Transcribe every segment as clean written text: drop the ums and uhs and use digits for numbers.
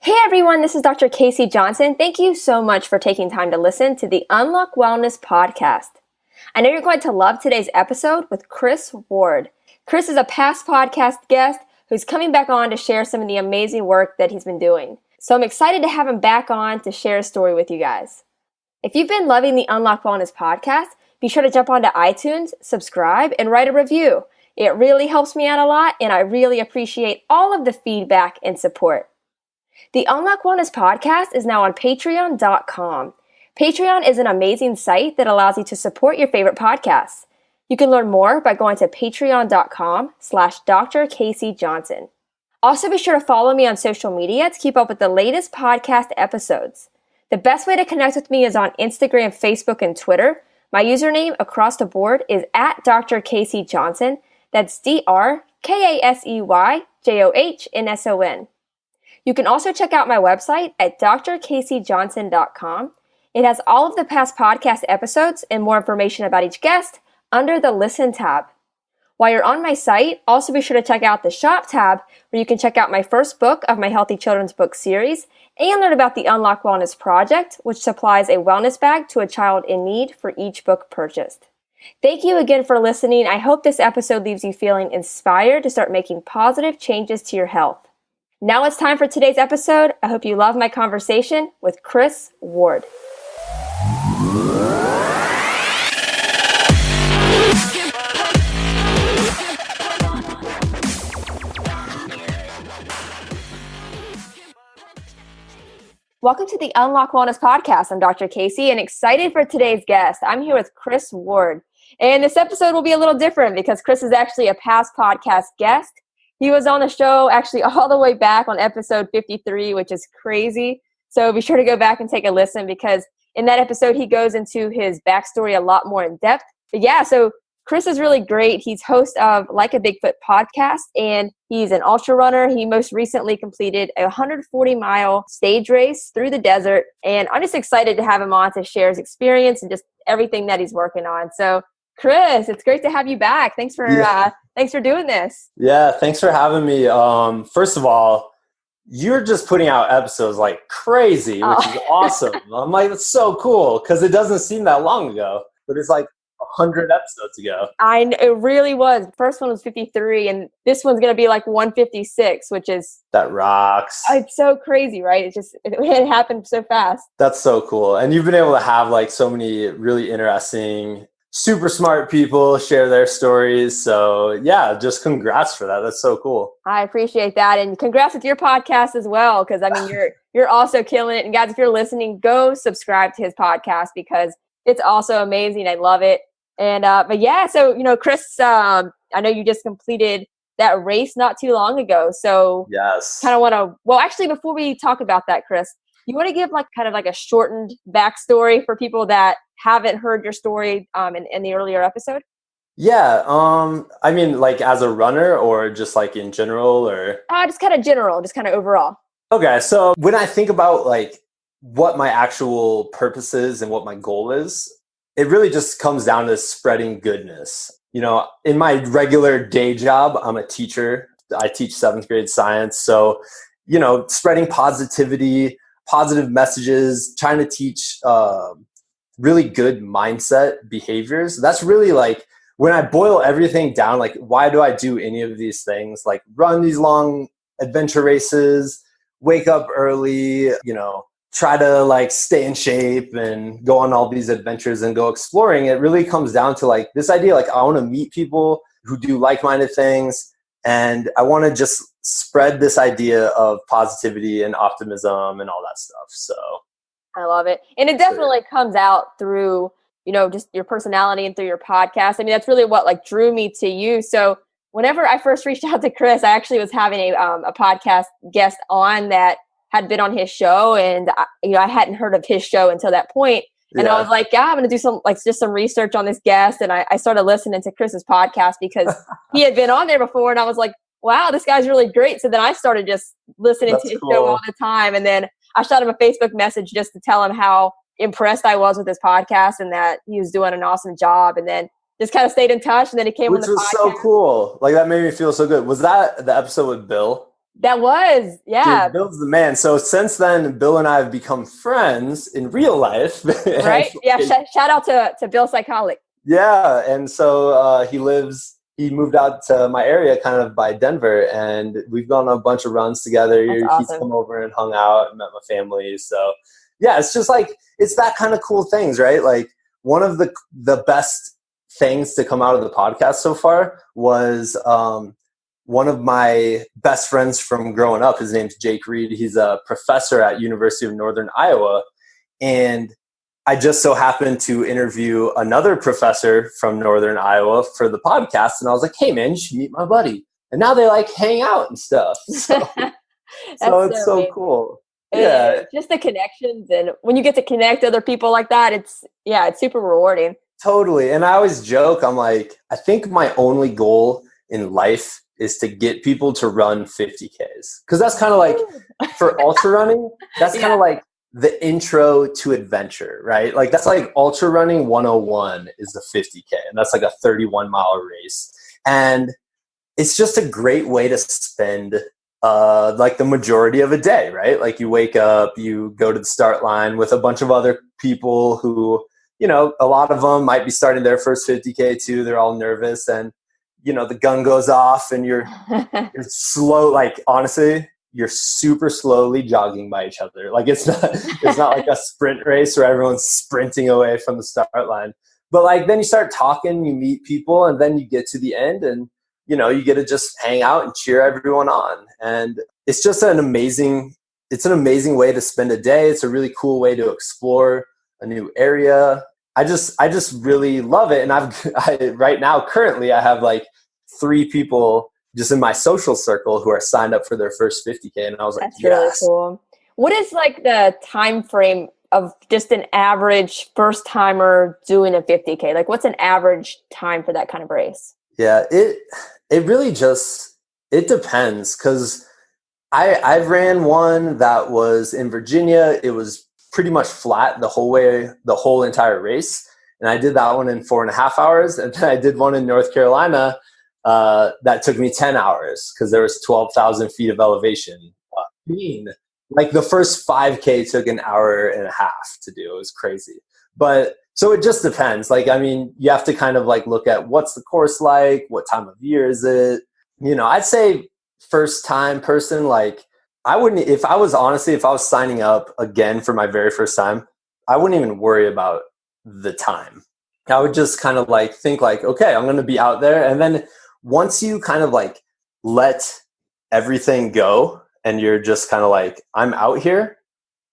Hey everyone, this is Dr. Casey Johnson. Thank you so much for taking time to listen to the Unlock Wellness Podcast. I know you're going to love today's episode with Chris Ward. Chris is a past podcast guest who's coming back on to share some of the amazing work that he's been doing. So I'm excited to have him back on to share a story with you guys. If you've been loving the Unlock Wellness Podcast, be sure to jump onto iTunes, subscribe, and write a review. It really helps me out a lot, and I really appreciate all of the feedback and support. The Unlock Wellness Podcast is now on patreon.com. Patreon is an amazing site that allows you to support your favorite podcasts. You can learn more by going to patreon.com/Dr. Casey Johnson. Also, be sure to follow me on social media to keep up with the latest podcast episodes. The best way to connect with me is on Instagram, Facebook, and Twitter. My username across the board is at Dr. Casey Johnson. That's DrKaseyJohnson. You can also check out my website at drcaseyjohnson.com. It has all of the past podcast episodes and more information about each guest under the Listen tab. While you're on my site, also be sure to check out the Shop tab, where you can check out my first book of my Healthy Children's Book series and learn about the Unlock Wellness Project, which supplies a wellness bag to a child in need for each book purchased. Thank you again for listening. I hope this episode leaves you feeling inspired to start making positive changes to your health. Now it's time for today's episode. I hope you love my conversation with Chris Ward. Welcome to the Unlock Wellness Podcast. I'm Dr. Casey and excited for today's guest. I'm here with Chris Ward. And this episode will be a little different because Chris is actually a past podcast guest. He was on the show actually all the way back on episode 53, which is crazy. So be sure to go back and take a listen because in that episode, he goes into his backstory a lot more in depth. But yeah, so Chris is really great. He's host of Like a Bigfoot Podcast, and he's an ultra runner. He most recently completed a 140-mile stage race through the desert. And I'm just excited to have him on to share his experience and just everything that he's working on. So Chris, it's great to have you back. Thanks for doing this. Yeah, thanks for having me. First of all, you're just putting out episodes like crazy, which is awesome. I'm like, that's so cool because it doesn't seem that long ago, but it's like 100 episodes ago. It really was. The first one was 53, and this one's going to be like 156, which is... That rocks. It's so crazy, right? It happened so fast. That's so cool. And you've been able to have like so many really interesting, super smart people share their stories. So yeah, just congrats for that. That's so cool. I appreciate that. And congrats with your podcast as well. Cause I mean, you're also killing it. And guys, if you're listening, go subscribe to his podcast because it's also amazing. I love it. And, but yeah, so, Chris, I know you just completed that race not too long ago. So yes, kind of want to, actually, before we talk about that, Chris, you want to give kind of a shortened backstory for people that haven't heard your story in the earlier episode? Yeah. I mean, like as a runner or just like in general or? Just kind of general, just kind of overall. Okay. So when I think about like what my actual purpose is and what my goal is, it really just comes down to spreading goodness. In my regular day job, I'm a teacher. I teach 7th grade science. So, spreading positivity, positive messages, trying to teach really good mindset behaviors. That's really like when I boil everything down, like why do I do any of these things? Like run these long adventure races, wake up early, try to like stay in shape and go on all these adventures and go exploring. It really comes down to like this idea, like I want to meet people who do like-minded things. And I want to just spread this idea of positivity and optimism and all that stuff. So I love it. And it definitely comes out through, just your personality and through your podcast. I mean, that's really what drew me to you. So whenever I first reached out to Chris, I actually was having a podcast guest on that had been on his show. And, I hadn't heard of his show until that point. And I was like, yeah, I'm going to do just some research on this guest. And I started listening to Chris's podcast because he had been on there before. And I was like, wow, this guy's really great. So then I started just listening to his show all the time. And then I shot him a Facebook message just to tell him how impressed I was with his podcast and that he was doing an awesome job. And then just kind of stayed in touch. And then he came on the podcast. Which was so cool. Like that made me feel so good. Was that the episode with Bill? That was, yeah. Dude, Bill's the man. So since then, Bill and I have become friends in real life. Right? Yeah, shout out to Bill Psycholic. Yeah, and so he moved out to my area kind of by Denver, and we've gone on a bunch of runs together. That's awesome. He's come over and hung out and met my family. So yeah, it's just like, it's that kind of cool things, right? Like one of the best things to come out of the podcast so far was one of my best friends from growing up. His name's Jake Reed. He's a professor at University of Northern Iowa. And I just so happened to interview another professor from Northern Iowa for the podcast. And I was like, hey, man, you should meet my buddy. And now they like hang out and stuff. So, it's so cool. Yeah. Just the connections. And when you get to connect other people like that, it's super rewarding. Totally. And I always joke, I'm like, I think my only goal in life is to get people to run 50Ks. Because that's kind of like, for ultra running, that's kind of like the intro to adventure, right? Like that's like ultra running 101 is the 50K. And that's like a 31-mile race. And it's just a great way to spend like the majority of a day, right? Like you wake up, you go to the start line with a bunch of other people who, you know, a lot of them might be starting their first 50K too. They're all nervous, and you know, the gun goes off and you're slow. Like honestly, you're super slowly jogging by each other. Like it's not like a sprint race where everyone's sprinting away from the start line. But like then you start talking, you meet people, and then you get to the end, and you know, you get to just hang out and cheer everyone on. And it's just an amazing way to spend a day. It's a really cool way to explore a new area. I just really love it. And right now, currently, I have like 3 people just in my social circle who are signed up for their first 50K. And I was like, that's really cool. What is like the time frame of just an average first timer doing a 50K? Like what's an average time for that kind of race? Yeah, it really just, it depends. Cause I've ran one that was in Virginia. It was pretty much flat the whole entire race. And I did that one in 4.5 hours. And then I did one in North Carolina that took me 10 hours because there was 12,000 feet of elevation. Like the first 5K took an hour and a half to do. It was crazy. But so it just depends. Like, I mean, you have to kind of like look at what's the course like, what time of year is it? You know, I'd say first time person, like, I wouldn't, if I was signing up again for my very first time, I wouldn't even worry about the time. I would just kind of like think like, okay, I'm going to be out there. And then once you kind of like let everything go and you're just kind of like, I'm out here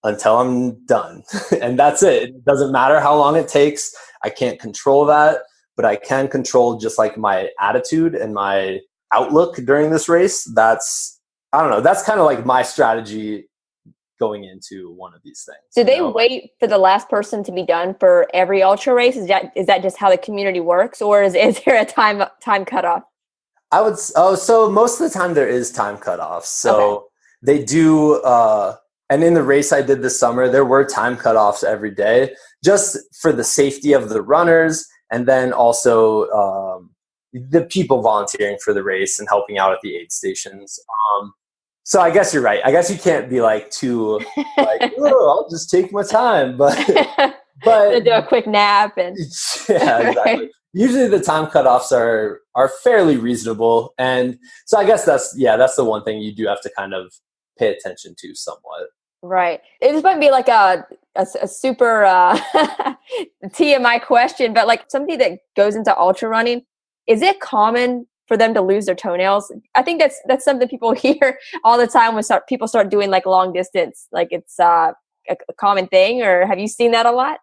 until I'm done. And that's it. It doesn't matter how long it takes. I can't control that, but I can control just like my attitude and my outlook during this race. I don't know. That's kind of like my strategy going into one of these things. Do they wait for the last person to be done for every ultra race? Is that just how the community works, or is there a time cutoff? So most of the time there is time cutoff. So they do, and in the race I did this summer, there were time cutoffs every day, just for the safety of the runners, and then also the people volunteering for the race and helping out at the aid stations. So I guess you're right. I guess you can't be like too like, oh, I'll just take my time, but do a quick nap and yeah, exactly. Usually the time cutoffs are fairly reasonable, and so I guess that's the one thing you do have to kind of pay attention to somewhat. Right. This might be like a super TMI question, but like somebody that goes into ultra running, is it common for them to lose their toenails? I think that's something people hear all the time when people start doing like long distance. Like it's a common thing, or have you seen that a lot?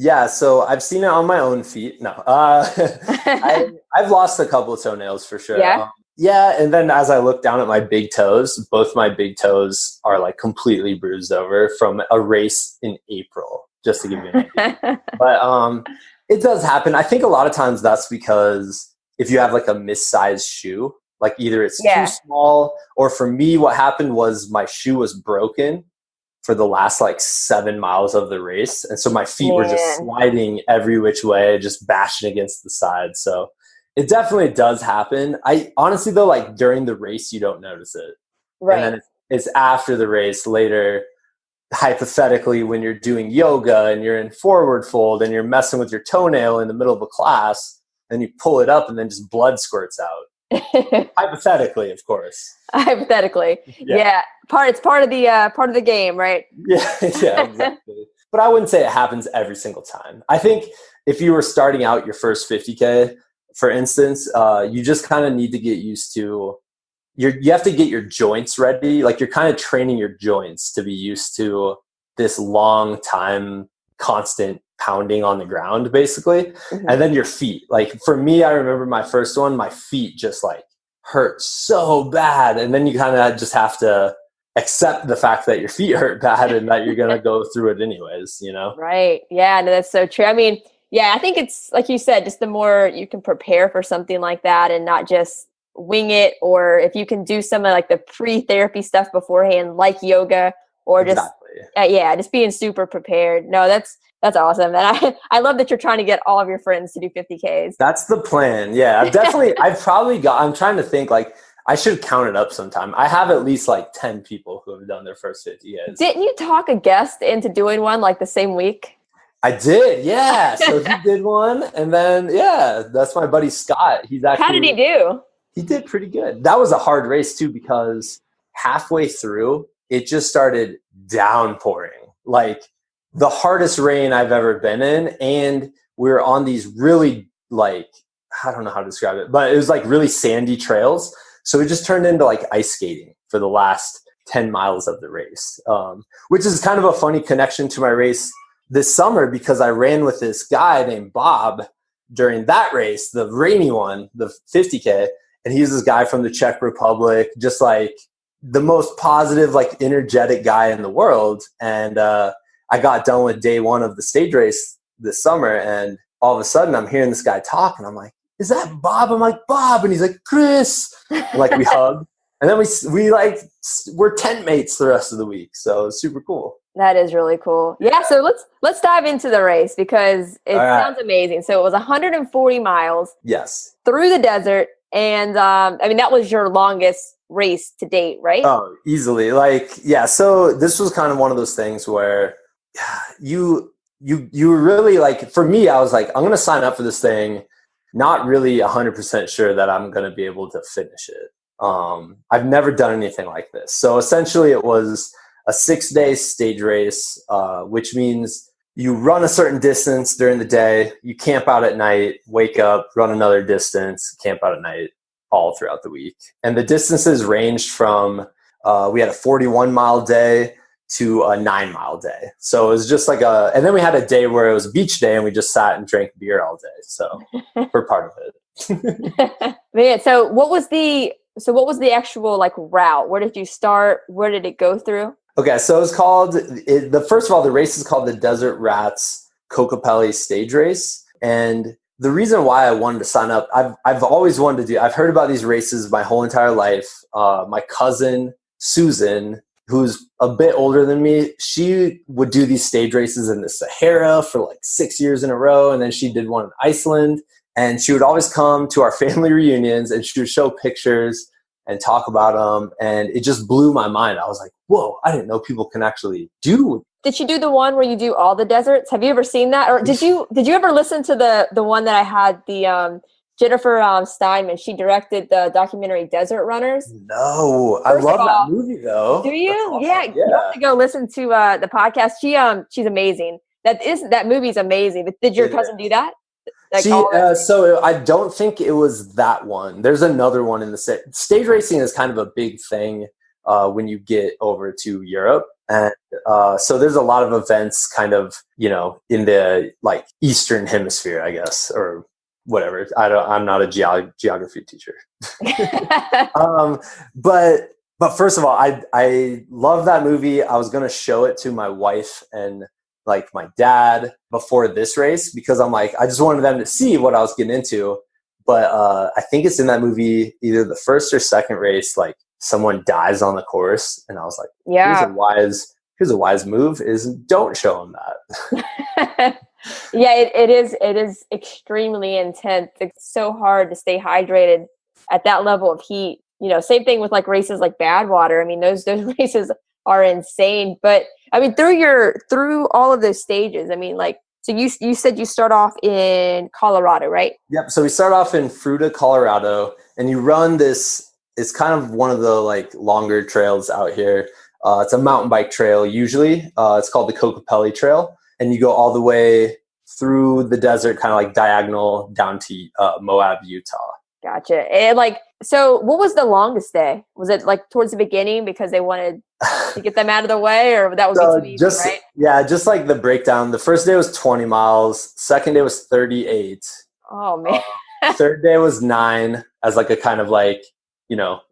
Yeah, so I've seen it on my own feet. No, I've lost a couple of toenails for sure. Yeah. Yeah, and then as I look down at my big toes, both my big toes are like completely bruised over from a race in April, just to give you an idea. But it does happen. I think a lot of times that's because if you have like a missized shoe, like either it's too small, or for me, what happened was my shoe was broken for the last like 7 miles of the race. And so my feet were just sliding every which way, just bashing against the side. So it definitely does happen. I honestly though, like during the race, you don't notice it. Right. And then it's after the race later, hypothetically, when you're doing yoga and you're in forward fold and you're messing with your toenail in the middle of a class, and you pull it up and then just blood squirts out. Hypothetically, of course. Hypothetically. Yeah. It's part of the game, right? Yeah, exactly. But I wouldn't say it happens every single time. I think if you were starting out your first 50K, for instance, you just kind of need to get used to you have to get your joints ready. Like you're kind of training your joints to be used to this long time, constant pounding on the ground, basically. Mm-hmm. And then your feet. Like for me, I remember my first one, my feet just like hurt so bad. And then you kind of just have to accept the fact that your feet hurt bad and that you're going to go through it anyways, you know? Right. Yeah, no, that's so true. I mean, yeah, I think it's like you said, just the more you can prepare for something like that and not just wing it, or if you can do some of like the pre-therapy stuff beforehand, like yoga, or just just being super prepared. No, that's awesome. And I love that you're trying to get all of your friends to do 50Ks. That's the plan. Yeah, I'm trying to think, like, I should count it up sometime. I have at least like 10 people who have done their first 50Ks. Didn't you talk a guest into doing one like the same week? I did, yeah. So he did one, and then that's my buddy Scott. How did he do? He did pretty good. That was a hard race too, because halfway through it just started downpouring, like the hardest rain I've ever been in. And we were on these really, like, I don't know how to describe it, but it was like really sandy trails. So it just turned into like ice skating for the last 10 miles of the race, which is kind of a funny connection to my race this summer, because I ran with this guy named Bob during that race, the rainy one, the 50K. And he's this guy from the Czech Republic, just like the most positive, like energetic guy in the world. And I got done with day one of the stage race this summer, and all of a sudden I'm hearing this guy talk, and I'm like, is that Bob? I'm like, Bob. And he's like, Chris. And like we hug. And then we're tent mates the rest of the week. So it's super cool. That is really cool. Yeah. So let's dive into the race, because it sounds amazing. So it was 140 miles. Yes. Through the desert. And I mean, that was your longest race to date, right? Oh, easily. Like, yeah. So this was kind of one of those things where you really, like, for me, I was like, I'm going to sign up for this thing, not really 100% sure that I'm going to be able to finish it. I've never done anything like this. So essentially it was a 6-day stage race, which means you run a certain distance during the day, you camp out at night, wake up, run another distance, camp out at night, all throughout the week. And the distances ranged from, we had a 41-mile day to a 9-mile day. So it was just like and then we had a day where it was a beach day and we just sat and drank beer all day. So for part of it. Man, so what was the actual like route? Where did you start? Where did it go through? Okay, so it's called, first of all, the race is called the Desert Rats Kokopelli Stage Race. And the reason why I wanted to sign up, I've always wanted to I've heard about these races my whole entire life. My cousin, Susan, who's a bit older than me, she would do these stage races in the Sahara for like 6 years in a row. And then she did one in Iceland. And she would always come to our family reunions and she would show pictures and talk about them. And it just blew my mind. I was like, whoa, I didn't know people can actually do. Did she do the one where you do all the deserts? Have you ever seen that? Or did you ever listen to the one that I had, the Jennifer Steinman? She directed the documentary Desert Runners. No, I love that movie though. Do you? Awesome. Yeah, you have to go listen to the podcast. She's amazing. That movie's amazing. But did your cousin do that? Like so I don't think it was that one. There's another one in the stage racing is kind of a big thing when you get over to Europe. And so there's a lot of events kind of, in the like Eastern hemisphere, I guess, or whatever. I'm not a geography teacher. But first of all, I love that movie. I was going to show it to my wife and like my dad before this race, because I'm like, I just wanted them to see what I was getting into. But I think it's in that movie, either the first or second race, like someone dies on the course. And I was like, yeah, here's a wise move is don't show them that. Yeah, it is extremely intense. It's so hard to stay hydrated at that level of heat. same thing with like races like Badwater. I mean, those races are insane. But I mean, through all of those stages, I mean, like, so you said you start off in Colorado, right? Yep. So we start off in Fruita, Colorado, and you run this. It's kind of one of the like longer trails out here. It's a mountain bike trail usually. It's called the Kokopelli Trail, and you go all the way through the desert, kind of like diagonal down to Moab, Utah. Gotcha. And like, so what was the longest day? Was it like towards the beginning because they wanted to get them out of the way, or that would be too easy, right? Yeah, just like the breakdown. The first day was 20 miles. Second day was 38. Oh, man. Third day was 9 as like a kind of like,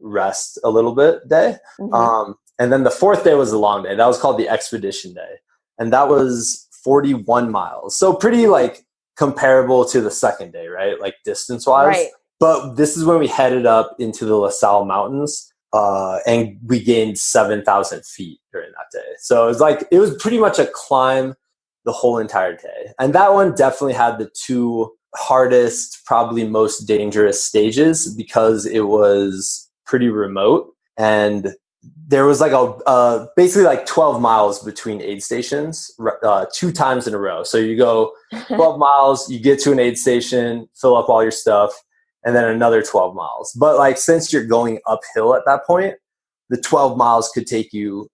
rest a little bit day. Mm-hmm. And then the fourth day was a long day. That was called the Expedition Day. And that was 41 miles. So pretty like comparable to the second day, right? Like distance wise. Right. But this is when we headed up into the La Salle Mountains, and we gained 7,000 feet during that day. So it was pretty much a climb the whole entire day. And that one definitely had the two hardest, probably most dangerous stages because it was pretty remote. And there was like basically like 12 miles between aid stations 2 times in a row. So you go 12 miles, you get to an aid station, fill up all your stuff, and then another 12 miles. But like, since you're going uphill at that point, the 12 miles could take you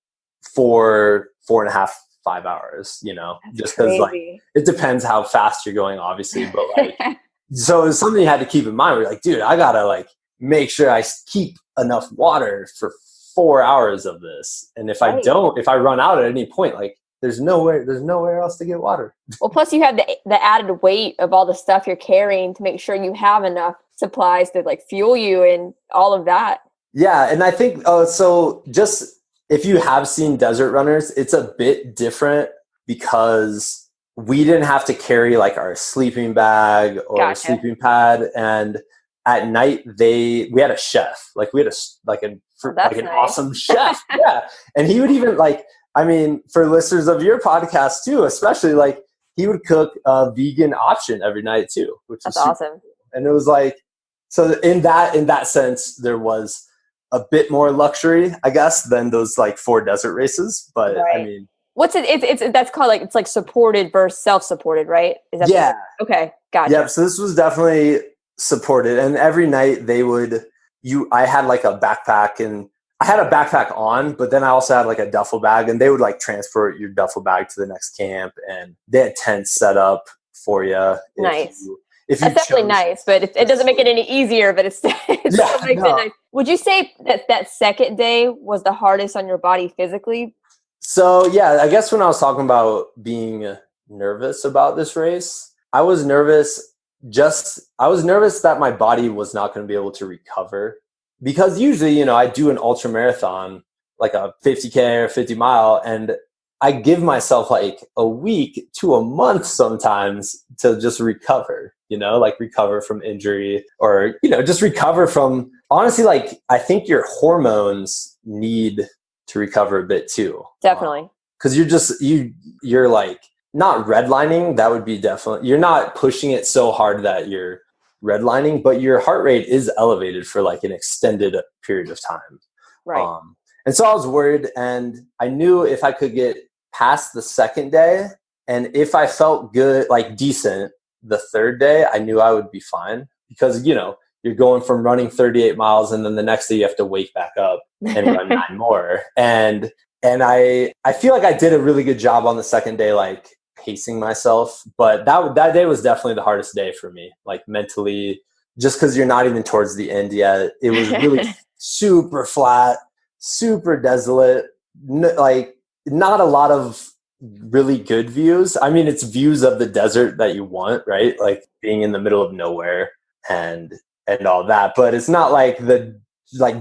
4.5, 5 hours, That's just because like, it depends how fast you're going, obviously. But like, so it's something you had to keep in mind. We're like, dude, I gotta like make sure I keep enough water for 4 hours of this. And if I run out at any point, like there's nowhere else to get water. Well, plus you have the added weight of all the stuff you're carrying to make sure you have enough supplies to like fuel you and all of that. Yeah. And I think, so just if you have seen desert runners, it's a bit different because we didn't have to carry like our sleeping bag or sleeping pad. And at night we had a chef, like we had an nice. Awesome chef. Yeah. And he would even like, I mean, for listeners of your podcast too, especially like he would cook a vegan option every night too, which was awesome. And it was like, so in that sense, there was a bit more luxury, I guess, than those like 4 desert races. But right. I mean, what's it? It's that's called like, it's like supported versus self-supported, right? Is that yeah. Okay. Gotcha. Yeah. So this was definitely supported. And every night I had like a backpack, and I had a backpack on, but then I also had like a duffel bag, and they would like transport your duffel bag to the next camp, and they had tents set up for you. Nice. That's definitely nice, but it doesn't make it any easier, but it still makes it nice. Would you say that second day was the hardest on your body physically? So yeah, I guess when I was talking about being nervous about this race, I was nervous that my body was not going to be able to recover, because usually, I do an ultra marathon, like a 50K or 50 mile, and I give myself like a week to a month sometimes to just recover, like recover from injury, or, just recover from, honestly, like I think your hormones need to recover a bit too. Definitely. Because you're like not redlining. That would be definitely, you're not pushing it so hard that you're redlining, but your heart rate is elevated for like an extended period of time. Right. And so I was worried, and I knew if I could get past the second day, and if I felt good, like decent, the third day, I knew I would be fine, because, you're going from running 38 miles and then the next day you have to wake back up and run 9 more. And I feel like I did a really good job on the second day, like pacing myself, but that day was definitely the hardest day for me, like mentally, just because you're not even towards the end yet. It was really super flat, super desolate, like not a lot of really good views. I mean, it's views of the desert that you want, right? Like being in the middle of nowhere and all that, but it's not like the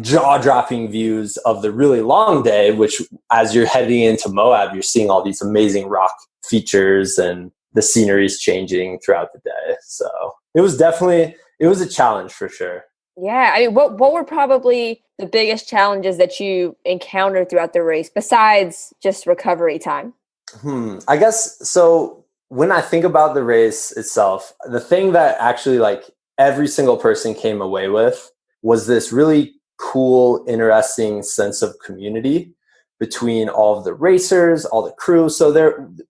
jaw-dropping views of the really long day, which as you're heading into Moab, you're seeing all these amazing rock features and the scenery is changing throughout the day. So it was a challenge for sure. Yeah. I mean, what were probably the biggest challenges that you encountered throughout the race besides just recovery time? I guess, so when I think about the race itself, the thing that actually like every single person came away with was this really cool, interesting sense of community between all of the racers, all the crew. So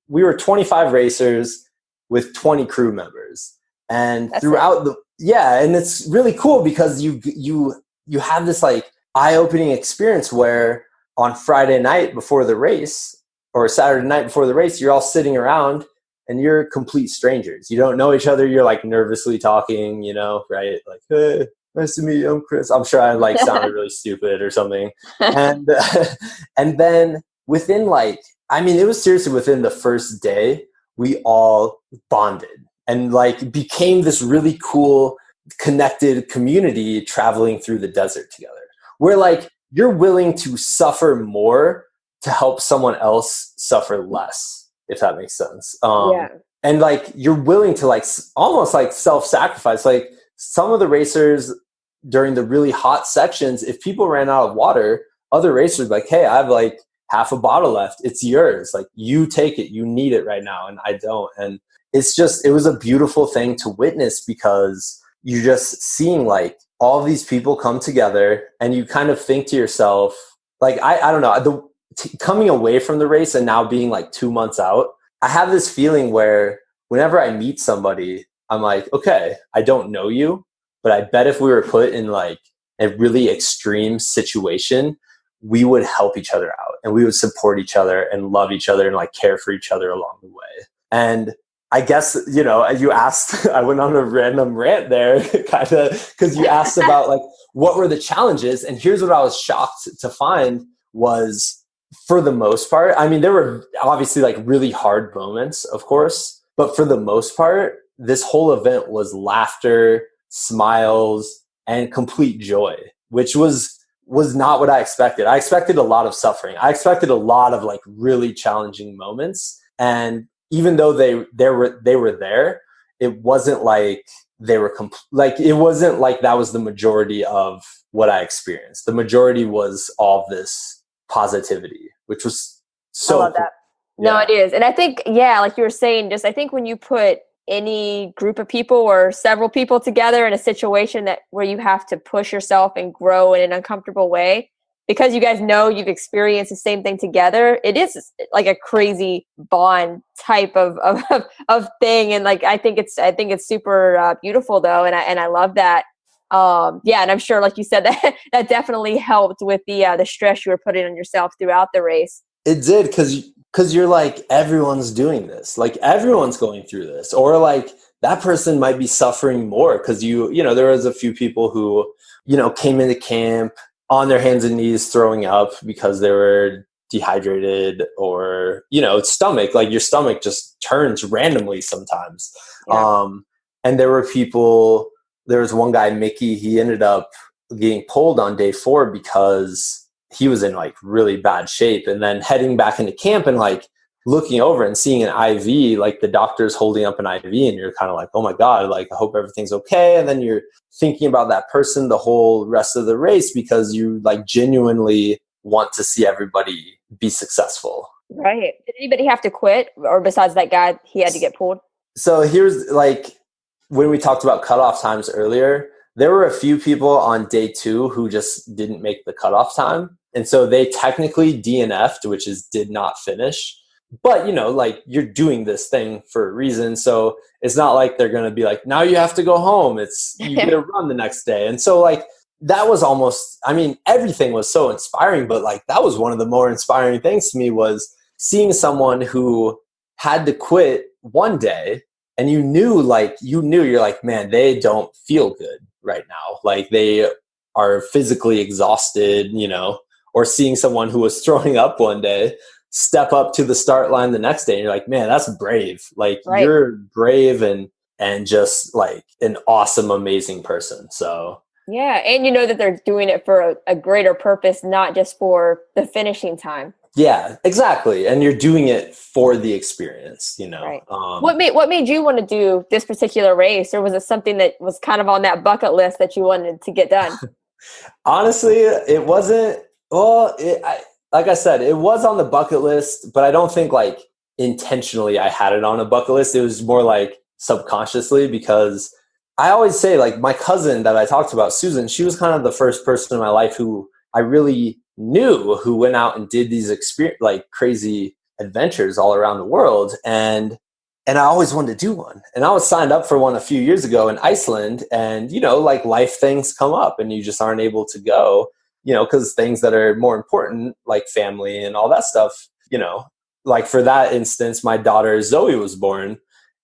we were 25 racers with 20 crew members. And throughout and it's really cool because you have this like eye-opening experience where on Friday night before the race or Saturday night before the race, you're all sitting around and you're complete strangers. You don't know each other. You're like nervously talking, right? Like, hey, nice to meet you. I'm Chris. I'm sure I like sounded really stupid or something. And and then within it was seriously within the first day, we all bonded and like became this really cool connected community traveling through the desert together. Where like you're willing to suffer more to help someone else suffer less, if that makes sense. And like you're willing to like almost like self-sacrifice. Like some of the racers during the really hot sections, if people ran out of water, other racers like, hey, I have like half a bottle left. It's yours. Like you take it. You need it right now. And I don't. And it was a beautiful thing to witness because you're just seeing like all of these people come together and you kind of think to yourself, like, I don't know, coming away from the race and now being like 2 months out, I have this feeling where whenever I meet somebody, I'm like, okay, I don't know you, but I bet if we were put in like a really extreme situation, we would help each other out and we would support each other and love each other and like care for each other along the way. And I guess, you asked, I went on a random rant there kind of because you asked about like, what were the challenges? And here's what I was shocked to find was for the most part, I mean, there were obviously like really hard moments, of course, but for the most part, this whole event was laughter, smiles, and complete joy, which was not what I expected. I expected a lot of suffering. I expected a lot of like really challenging moments. And even though they were there, it wasn't like they were it wasn't like that was the majority of what I experienced. The majority was all this positivity, which was so I love that. No, it is. And I think, like you were saying, I think when you put any group of people or several people together in a situation where you have to push yourself and grow in an uncomfortable way, because you guys know you've experienced the same thing together, it is like a crazy bond type of thing. And like, I think it's super beautiful though. And I love that. And I'm sure, like you said, that definitely helped with the stress you were putting on yourself throughout the race. It did. Cause you're like, everyone's doing this, like everyone's going through this, or like that person might be suffering more. Cause there was a few people who, came into camp on their hands and knees throwing up because they were dehydrated or, stomach, like your stomach just turns randomly sometimes. Yeah. And there was one guy, Mickey, he ended up getting pulled on day 4 because he was in like really bad shape, and then heading back into camp and like looking over and seeing an IV, like the doctor's holding up an IV and you're kind of like, oh my God, like I hope everything's okay. And then you're thinking about that person the whole rest of the race because you like genuinely want to see everybody be successful. Right. Did anybody have to quit, or besides that guy, he had to get pulled? So here's like, when we talked about cutoff times earlier, there were a few people on day 2 who just didn't make the cutoff time. And so they technically DNF'd, which is did not finish. But, like you're doing this thing for a reason. So it's not like they're going to be like, now you have to go home. It's you get to run the next day. And so like that was almost, I mean, everything was so inspiring, but like that was one of the more inspiring things to me was seeing someone who had to quit one day and you're like, man, they don't feel good right now. Like they are physically exhausted, or seeing someone who was throwing up one day step up to the start line the next day and you're like, man, that's brave. Like right. You're brave and just like an awesome, amazing person. So yeah. And that they're doing it for a greater purpose, not just for the finishing time. Yeah, exactly. And you're doing it for the experience, Right. What made you want to do this particular race? Or was it something that was kind of on that bucket list that you wanted to get done? Honestly, it wasn't. Well, like I said, it was on the bucket list, but I don't think like intentionally I had it on a bucket list. It was more like subconsciously because I always say, like, my cousin that I talked about, Susan, she was kind of the first person in my life who I really knew who went out and did these crazy adventures all around the world. And I always wanted to do one. And I was signed up for one a few years ago in Iceland. And, like, life things come up and you just aren't able to go, because things that are more important, like family and all that stuff, like for that instance, my daughter Zoe was born.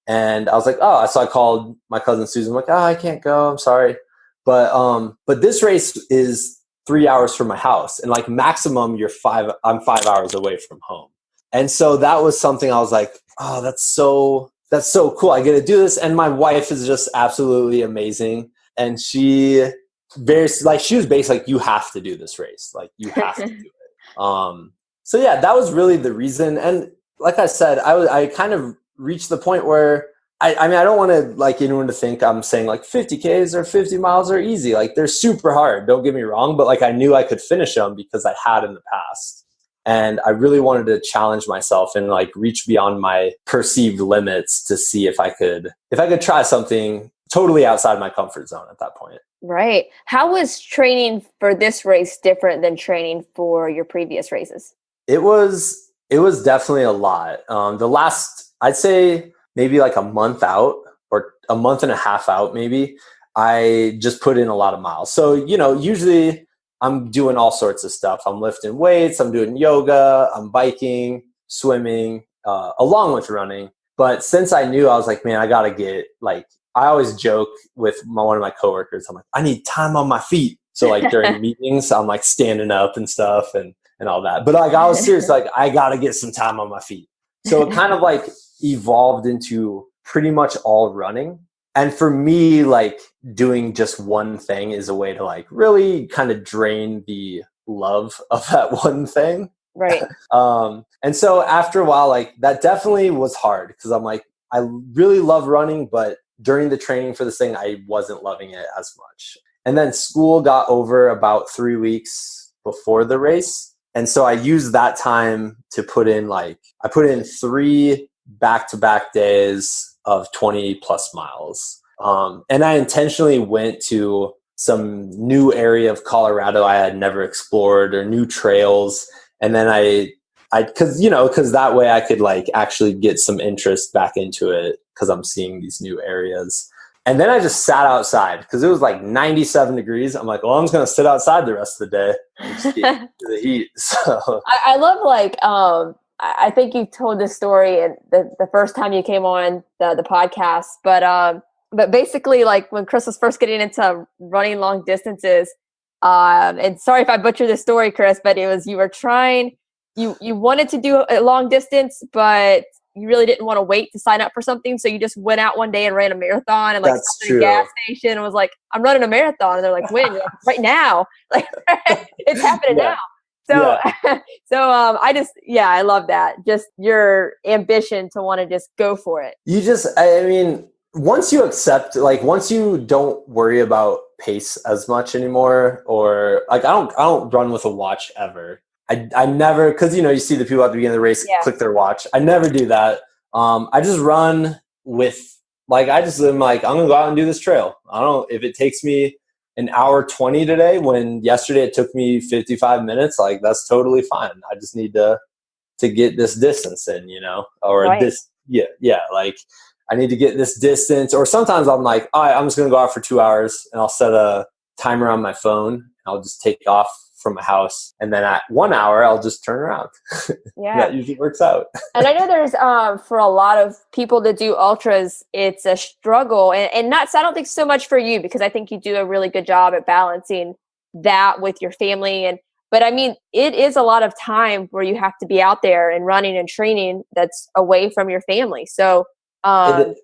And I was like, so I called my cousin Susan, like, I can't go, I'm sorry. But this race is 3 hours from my house, and like maximum I'm 5 hours away from home. And so that was something I was like, oh, that's so cool. I get to do this. And my wife is just absolutely amazing. And she was basically like, you have to do this race. Like, you have to do it. So yeah, that was really the reason. And like I said, I kind of reached the point where I mean, I don't want to like anyone to think I'm saying like 50Ks or 50 miles are easy. Like, they're super hard. Don't get me wrong. But like, I knew I could finish them because I had in the past. And I really wanted to challenge myself and like reach beyond my perceived limits to see if I could try something totally outside my comfort zone at that point. Right. How was training for this race different than training for your previous races? It was definitely a lot. The last, I'd say maybe like a month out or a month and a half out, maybe, I just put in a lot of miles. So, usually I'm doing all sorts of stuff. I'm lifting weights, I'm doing yoga, I'm biking, swimming, along with running. But since I knew, I was like, man, I got to get, like, I always joke with one of my coworkers, I'm like, I need time on my feet. So like during meetings, I'm like standing up and stuff and all that. But like, I was serious, like, I got to get some time on my feet. So it kind of like evolved into pretty much all running. And for me, like, doing just one thing is a way to like really kind of drain the love of that one thing. Right. And so after a while, like, that definitely was hard because I'm like, I really love running, but during the training for this thing, I wasn't loving it as much. And then school got over about 3 weeks before the race. And so I used that time to put in 3 back-to-back days of 20 plus miles. And I intentionally went to some new area of Colorado I had never explored, or new trails. And then because that way I could like actually get some interest back into it because I'm seeing these new areas. And then I just sat outside because it was like 97 degrees. I'm like, well, I'm just going to sit outside the rest of the day and just get into the heat. So I love, like, I think you told this story and the first time you came on the podcast, but basically, like, when Chris was first getting into running long distances, and sorry if I butchered this story, Chris, but it was, you wanted to do a long distance, but you really didn't want to wait to sign up for something. So you just went out one day and ran a marathon and like stopped at a gas station and was like, I'm running a marathon. And they're like, when? You're like, right now. Like, it's happening now. So, I love that. Just your ambition to want to just go for it. Once you accept, like, once you don't worry about pace as much anymore, or like, I don't run with a watch ever. I never, because you see the people at the beginning of the race click their watch. I never do that. I just run with, like, I'm like, I'm gonna go out and do this trail. I don't know if it takes me an hour 20 today, when yesterday it took me 55 minutes. Like, that's totally fine. I just need to get this distance in, or right. Like, I need to get this distance. Or sometimes I'm like, all right, I'm just gonna go out for 2 hours, and I'll set a timer on my phone. And I'll just take off from my house, and then at 1 hour I'll just turn around. Yeah. That usually works out. And I know there's for a lot of people that do ultras, it's a struggle, and not, I don't think so much for you, because I think you do a really good job at balancing that with your family. But I mean, it is a lot of time where you have to be out there and running and training that's away from your family. So I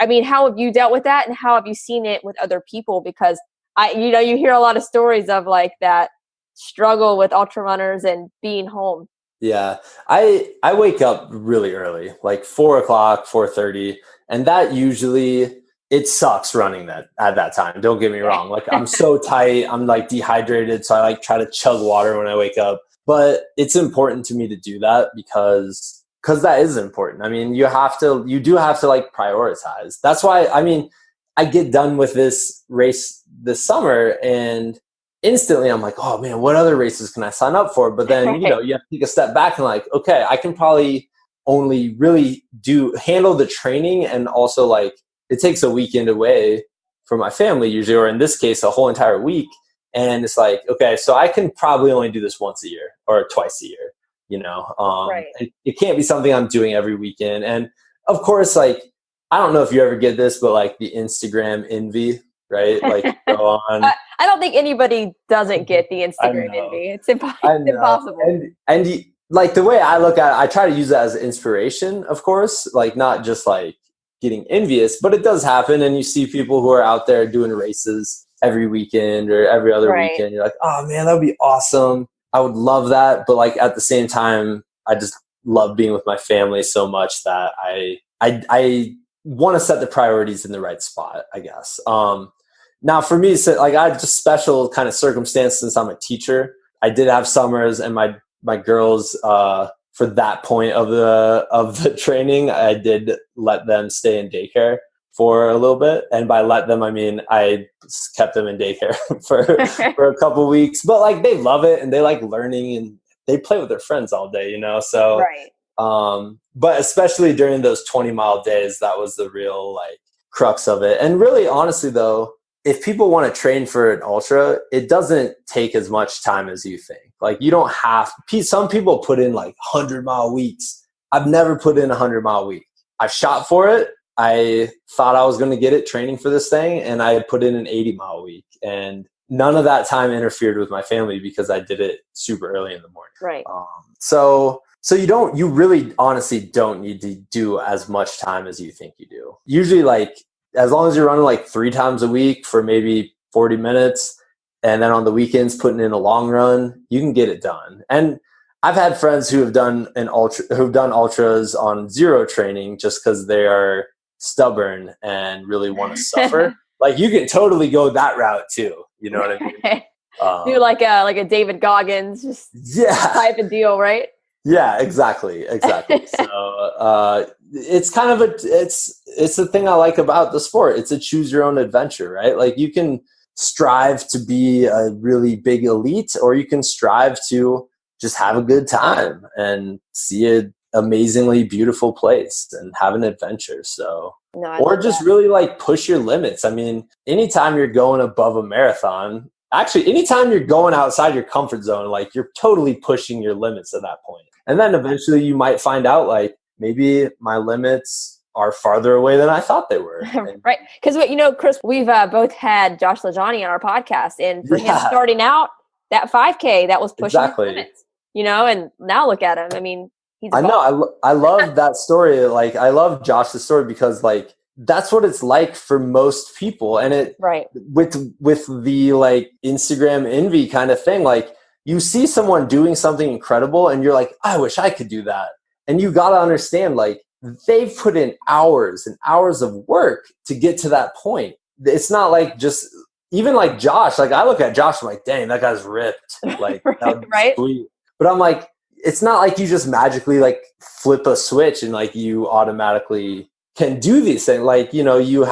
mean, how have you dealt with that, and how have you seen it with other people? Because you hear a lot of stories of like that struggle with ultra runners and being home. Yeah. I wake up really early, like 4:00, 4:30. And that usually, it sucks running that at that time. Don't get me wrong. Like, I'm so tight. I'm like dehydrated. So I like try to chug water when I wake up, but it's important to me to do that because that is important. I mean, you do have to like prioritize. That's why, I mean, I get done with this race this summer and instantly I'm like, oh man, what other races can I sign up for? But then, you know, you have to take a step back and like, okay, I can probably only really handle the training, and also like it takes a weekend away from my family usually, or in this case, a whole entire week. And it's like, okay, so I can probably only do this once a year or twice a year, you know? It can't be something I'm doing every weekend. And of course, like, I don't know if you ever get this, but like the Instagram envy, right? Like go on. I don't think anybody doesn't get the Instagram envy. It's impossible. And like the way I look at it, I try to use that as inspiration, of course, like not just like getting envious, but it does happen. And you see people who are out there doing races every weekend or every other weekend. You're like, oh man, that would be awesome. I would love that. But like at the same time, I just love being with my family so much that I want to set the priorities in the right spot, I guess. Now for me, so like I have just special kind of circumstance since I'm a teacher. I did have summers, and my girls, for that point of the training, I did let them stay in daycare for a little bit. And by let them, I mean, I kept them in daycare for a couple weeks, but like they love it and they like learning and they play with their friends all day, you know? So, but especially during those 20-mile days, that was the real like crux of it. And really, honestly though, if people want to train for an ultra, it doesn't take as much time as you think. Like you don't have, some people put in like 100-mile weeks. I've never put in a 100-mile week. I've shot for it. I thought I was going to get it training for this thing, and I put in an 80-mile week, and none of that time interfered with my family because I did it super early in the morning. Right. So you really honestly don't need to do as much time as you think you do. Usually like, as long as you're running like 3 times a week for maybe 40 minutes, and then on the weekends putting in a long run, you can get it done. And I've had friends who've done ultras on zero training just because they are stubborn and really want to suffer. Like you can totally go that route too. You know what I mean? Do like a David Goggins, just type of deal, right? Yeah, exactly. So it's kind of it's the thing I like about the sport. It's a choose your own adventure, right? Like you can strive to be a really big elite, or you can strive to just have a good time and see an amazingly beautiful place and have an adventure. So, or just really like push your limits. I mean, anytime you're going above a marathon, actually, anytime you're going outside your comfort zone, like you're totally pushing your limits at that point. And then eventually you might find out like maybe my limits are farther away than I thought they were. Right. Because, you know, Chris, we've both had Josh Lajani on our podcast, and for him starting out that 5K, that was pushing his limits, you know, and now look at him. I mean, he's I love that story. Like I love Josh's story because like that's what it's like for most people. And it with the like Instagram envy kind of thing, like you see someone doing something incredible and you're like, I wish I could do that. And you got to understand, like they've put in hours and hours of work to get to that point. It's not like just even like Josh, like I look at Josh, I'm like, dang, that guy's ripped. Like sweet. But I'm like, it's not like you just magically like flip a switch and like you automatically can do these things. Like, you know, you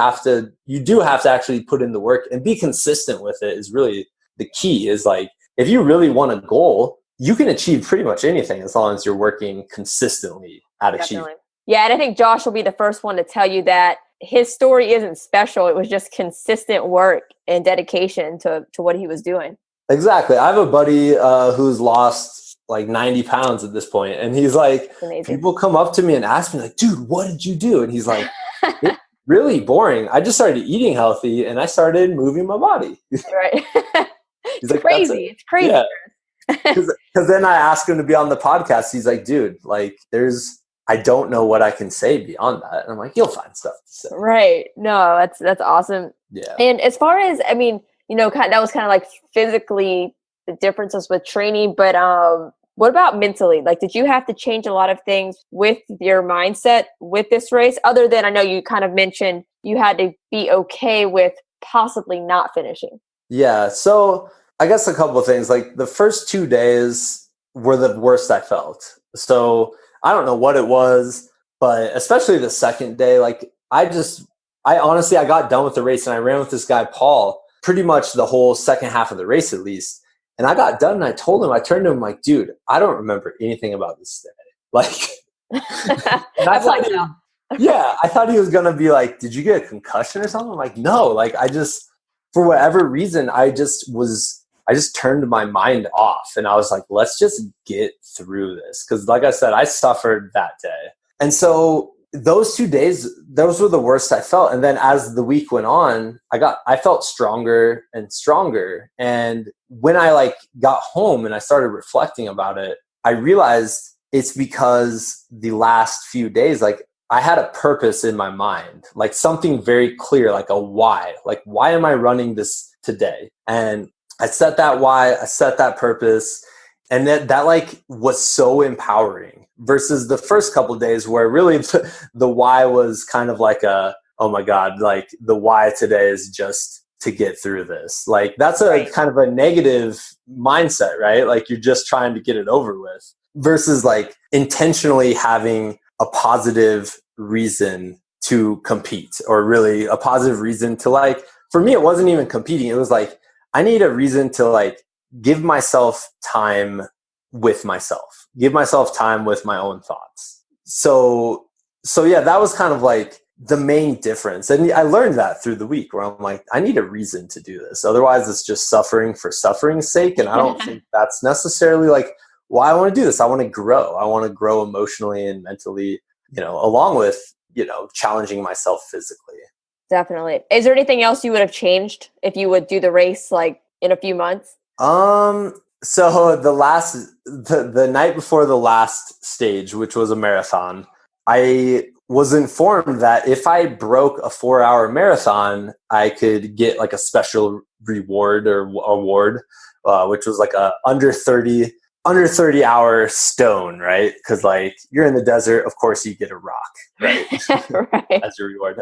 do have to actually put in the work and be consistent with it is really the key. Is like, if you really want a goal, you can achieve pretty much anything as long as you're working consistently at achieving. Yeah. And I think Josh will be the first one to tell you that his story isn't special. It was just consistent work and dedication to what he was doing. Exactly. I have a buddy who's lost like 90 pounds at this point. And he's like, people come up to me and ask me like, dude, what did you do? And he's like, it's really boring. I just started eating healthy and I started moving my body. Right. He's like, crazy. It's crazy. Yeah. Because then I asked him to be on the podcast. He's like, dude, like I don't know what I can say beyond that. And I'm like, you'll find stuff to say. Right. No, that's awesome. Yeah. And as far as, I mean, you know, that was kind of like physically the differences with training, but what about mentally? Like, did you have to change a lot of things with your mindset with this race? Other than, I know you kind of mentioned you had to be okay with possibly not finishing. Yeah. So I guess a couple of things. Like the first 2 days were the worst I felt. So I don't know what it was, but especially the second day, like I just I got done with the race and I ran with this guy, Paul, pretty much the whole second half of the race at least. And I got done and I turned to him like, dude, I don't remember anything about this day. Like, and I thought I thought he was going to be like, did you get a concussion or something? I'm like, no, like for whatever reason, I just turned my mind off and I was like, let's just get through this. Cause like I said, I suffered that day. And so those 2 days, those were the worst I felt. And then as the week went on, I felt stronger and stronger. And when I like got home and I started reflecting about it, I realized it's because the last few days, like I had a purpose in my mind, like something very clear, like a why, like why am I running this today? And I set that why, I set that purpose. And that like was so empowering versus the first couple of days where really the why was kind of like oh my God, like the why today is just to get through this. Like that's a kind of a negative mindset, right? Like you're just trying to get it over with versus like intentionally having a positive reason to compete, or really a positive reason to like, for me, it wasn't even competing. It was like, I need a reason to like give myself time with myself, give myself time with my own thoughts. So yeah, that was kind of like the main difference. And I learned that through the week where I'm like, I need a reason to do this. Otherwise it's just suffering for suffering's sake. And I don't think that's necessarily like why I want to do this. I want to grow. I want to grow emotionally and mentally, along with, challenging myself physically. Definitely. Is there anything else you would have changed if you would do the race like in a few months? So the night before the last stage, which was a marathon, I was informed that if I broke a 4-hour marathon, I could get like a special reward or award, which was like a under 30 hour stone, right? Because like you're in the desert, of course you get a rock, right? Right. As your reward.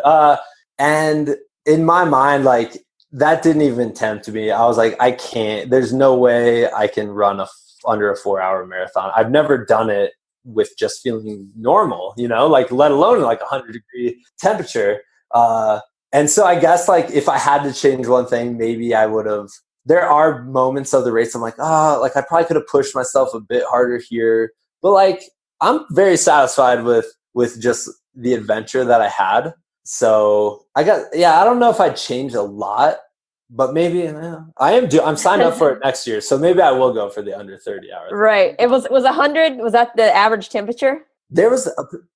And in my mind, like that didn't even tempt me. I was like, I can't. There's no way I can run under a 4-hour marathon. I've never done it with just feeling normal, like let alone like 100-degree temperature. And so I guess like if I had to change one thing, maybe I would have. There are moments of the race I'm like, like I probably could have pushed myself a bit harder here. But like I'm very satisfied with just the adventure that I had. So I don't know if I'd change a lot, but maybe I'm signed up for it next year. So maybe I will go for the under 30 hours. Right. It was 100. Was that the average temperature? There was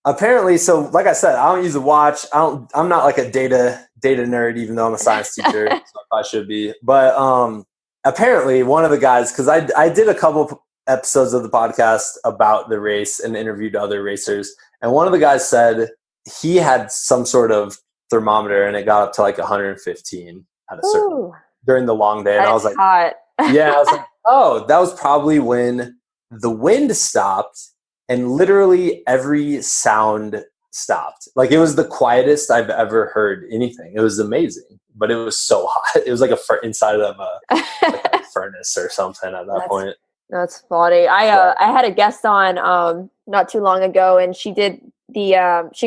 apparently, so like I said, I don't use a watch. I'm not like a data nerd, even though I'm a science teacher, so I should be. But apparently one of the guys, because I did a couple episodes of the podcast about the race and interviewed other racers. And one of the guys said he had some sort of thermometer and it got up to like 115 at a certain during the long day. And I was like, hot. Yeah, I was like, oh, that was probably when the wind stopped and literally every sound stopped. Like it was the quietest I've ever heard anything. It was amazing, but it was so hot. It was like inside of a furnace or something at that point. That's funny. I had a guest on not too long ago, and she did she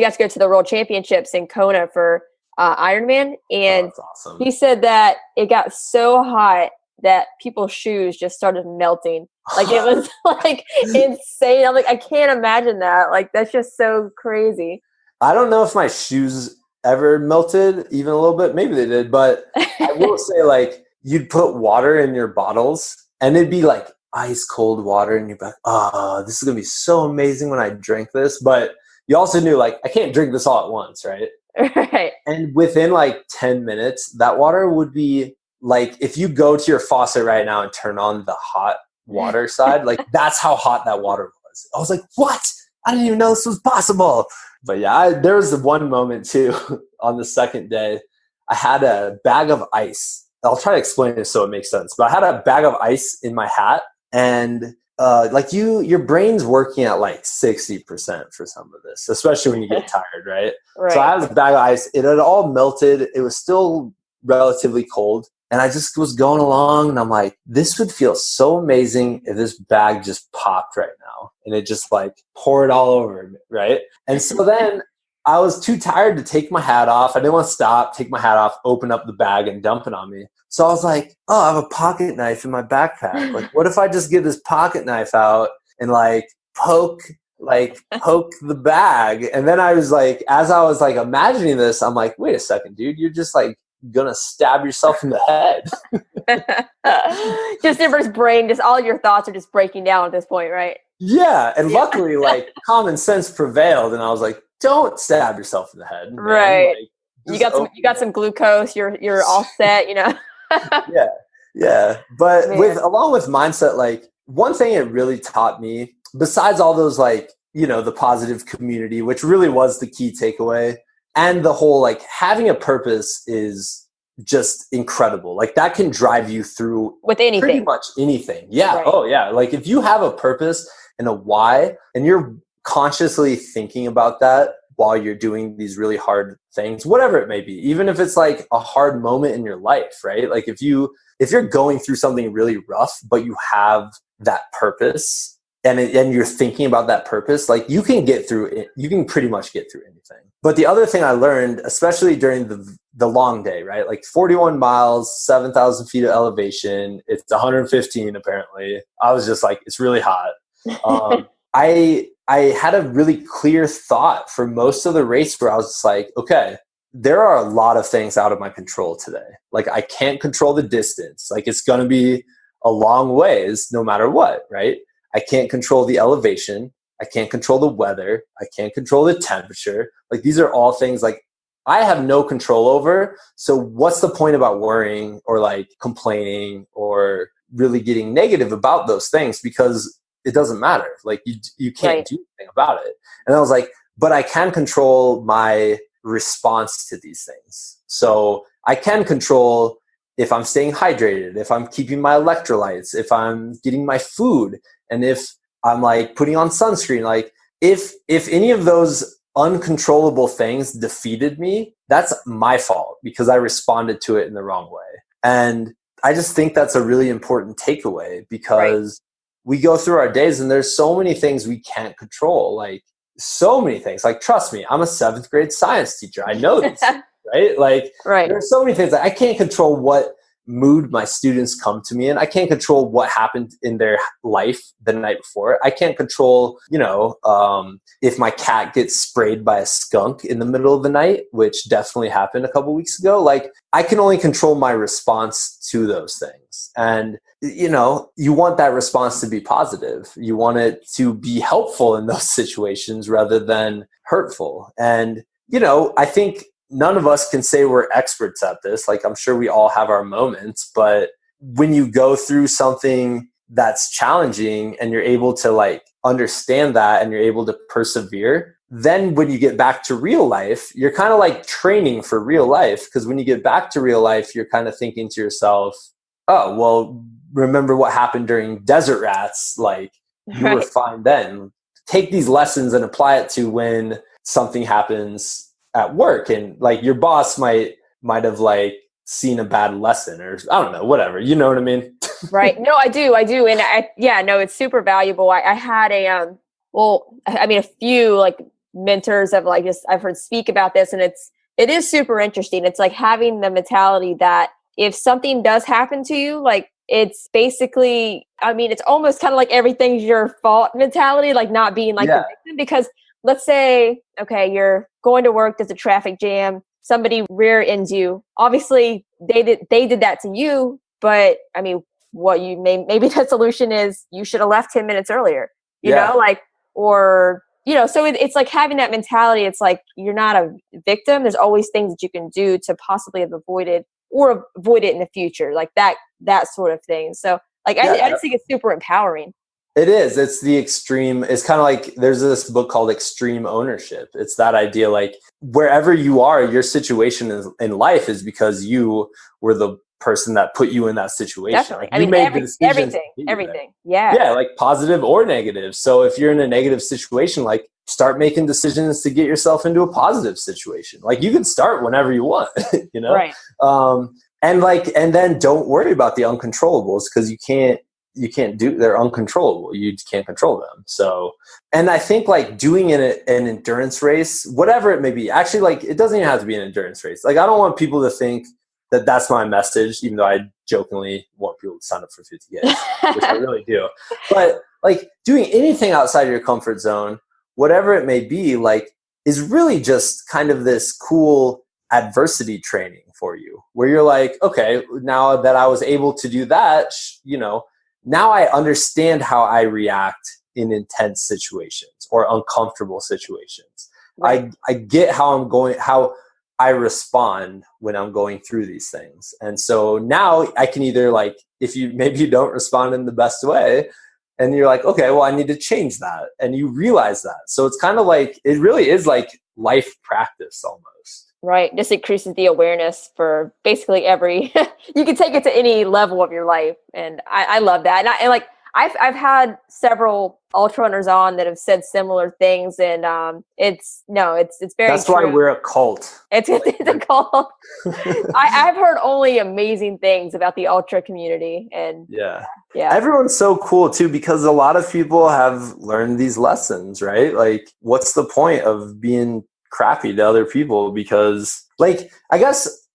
got to go to the World Championships in Kona for Ironman, and that's awesome. He said that it got so hot that people's shoes just started melting. Like it was like insane. I'm like, I can't imagine that. Like that's just so crazy. I don't know if my shoes ever melted even a little bit. Maybe they did, but I will say like you'd put water in your bottles and it'd be like ice cold water and you'd be like, oh, this is going to be so amazing when I drink this. But you also knew like, I can't drink this all at once, right? Right. And within like 10 minutes, that water would be like, if you go to your faucet right now and turn on the hot water side, like that's how hot that water was. I was like, what? I didn't even know this was possible. But yeah, there was one moment too on the second day. I had a bag of ice. I'll try to explain this so it makes sense. But I had a bag of ice in my hat, and like your brain's working at like 60% for some of this, especially when you get tired, right? So I had a bag of ice. It had all melted. It was still relatively cold. And I just was going along and I'm like, this would feel so amazing if this bag just popped right now. And it just like poured all over me, right? And so then I was too tired to take my hat off. I didn't want to stop, take my hat off, open up the bag and dump it on me. So I was like, oh, I have a pocket knife in my backpack. Like, what if I just get this pocket knife out and like poke the bag? And then I was like, as I was like imagining this, I'm like, wait a second, dude, you're just like gonna stab yourself in the head. Just everybody's brain, just all your thoughts are just breaking down at this point, right? Yeah. And luckily, like, common sense prevailed, and I was like, don't stab yourself in the head, man. Right. Like, you got some glucose, you're all set, you know. Yeah. But along with mindset, like, one thing it really taught me, besides all those, like, you know, the positive community, which really was the key takeaway, and the whole, like, having a purpose is just incredible. Like, that can drive you through with anything, pretty much anything. Yeah. Right. Oh yeah. Like, if you have a purpose and a why, and you're consciously thinking about that while you're doing these really hard things, whatever it may be, even if it's like a hard moment in your life, right? Like, if you're going through something really rough, but you have that purpose and you're thinking about that purpose, like, you can get through it. You can pretty much get through anything. But the other thing I learned, especially during the long day, right? Like 41 miles, 7,000 feet of elevation. It's 115 apparently. I was just like, it's really hot. I had a really clear thought for most of the race where I was just like, okay, there are a lot of things out of my control today. Like, I can't control the distance. Like, it's going to be a long ways no matter what, right? I can't control the elevation. I can't control the weather. I can't control the temperature. Like, these are all things like I have no control over. So what's the point about worrying or like complaining or really getting negative about those things? Because it doesn't matter. Like, you can't do anything about it. And I was like, but I can control my response to these things. So I can control if I'm staying hydrated, if I'm keeping my electrolytes, if I'm getting my food, and if I'm like putting on sunscreen. Like, if any of those uncontrollable things defeated me, that's my fault because I responded to it in the wrong way. And I just think that's a really important takeaway, because we go through our days and there's so many things we can't control. Like, so many things. Like, trust me, I'm a 7th grade science teacher. I know this, right? Like, there's so many things that I can't control what mood my students come to me in. I can't control what happened in their life the night before. I can't control, if my cat gets sprayed by a skunk in the middle of the night, which definitely happened a couple weeks ago. Like, I can only control my response to those things. And, you want that response to be positive. You want it to be helpful in those situations rather than hurtful. And, I think none of us can say we're experts at this. Like, I'm sure we all have our moments, but when you go through something that's challenging and you're able to like understand that and you're able to persevere, then when you get back to real life, you're kind of like training for real life. Because when you get back to real life, you're kind of thinking to yourself, oh, well, remember what happened during Desert Rats? Like, you were fine then. Take these lessons and apply it to when something happens at work, and like your boss might have like seen a bad lesson, or I don't know, whatever, you know what I mean? Right. No, I do. And it's super valuable. I had a few like mentors of like, just, I've heard speak about this, and it is super interesting. It's like having the mentality that if something does happen to you, like, it's basically, it's almost kind of like everything's your fault mentality, like not being like the victim. Because let's say, okay, you're going to work, there's a traffic jam, somebody rear ends you. Obviously, they did that to you, but maybe the solution is you should have left 10 minutes earlier. You know, like, or so it's like having that mentality. It's like you're not a victim. There's always things that you can do to possibly have avoided it in the future, like that sort of thing. So like, I just think it's super empowering. It is. It's the extreme. It's kind of like there's this book called Extreme Ownership. It's that idea, like, wherever you are, your situation in life is because you were the person that put you in that situation. Definitely. Like, you made the decisions everything. Yeah. Yeah, like positive or negative. So if you're in a negative situation, like, start making decisions to get yourself into a positive situation. Like, you can start whenever you want, Right. And then don't worry about the uncontrollables, because you can't they're uncontrollable. You can't control them. So, and I think like doing an endurance race, whatever it may be, actually, like, it doesn't even have to be an endurance race. Like, I don't want people to think that that's my message, even though I jokingly want people to sign up for 50K, which I really do. But like doing anything outside of your comfort zone, whatever it may be, like, is really just kind of this cool adversity training for you, where you're like, okay, now that I was able to do that, now I understand how I react in intense situations or uncomfortable situations. Right. I get how I respond when I'm going through these things. And so now I can either, like, if you don't respond in the best way, and you're like, okay, well, I need to change that. And you realize that. So it's kind of like, it really is like life practice almost. Right. Just increases the awareness for basically you can take it to any level of your life. And I love that. And like, I've had several ultra runners on that have said similar things, and it's very That's true. Why we're a cult. It's a cult. I've heard only amazing things about the ultra community, and yeah, everyone's so cool too, because a lot of people have learned these lessons, right? Like, what's the point of being crappy to other people? Because, like, I guess,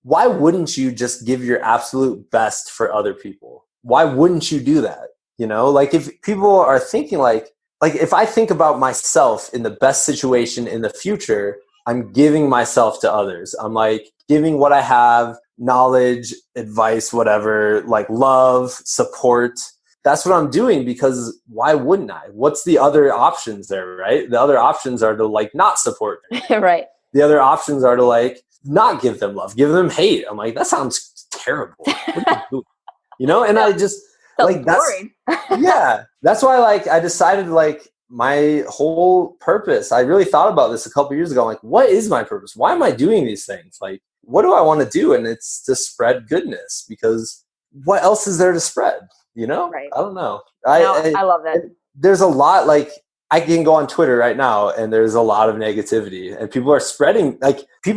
why wouldn't you just give your absolute best for other people? Why wouldn't you do that? Like, if people are thinking like if I think about myself in the best situation in the future, I'm giving myself to others. I'm like giving what I have, knowledge, advice, whatever, like love, support. That's what I'm doing, because why wouldn't I? What's the other options there, right? The other options are to, like, not support them. Right. The other options are to, like, not give them love, give them hate. I'm like, that sounds terrible. What are you doing? And I just, like, that's why, like, I decided, like, my whole purpose, I really thought about this a couple years ago. I'm like, what is my purpose? Why am I doing these things? Like, what do I want to do? And it's to spread goodness, because what else is there to spread? Right. I don't know. I love that. There's a lot, like, I can go on Twitter right now and there's a lot of negativity, and people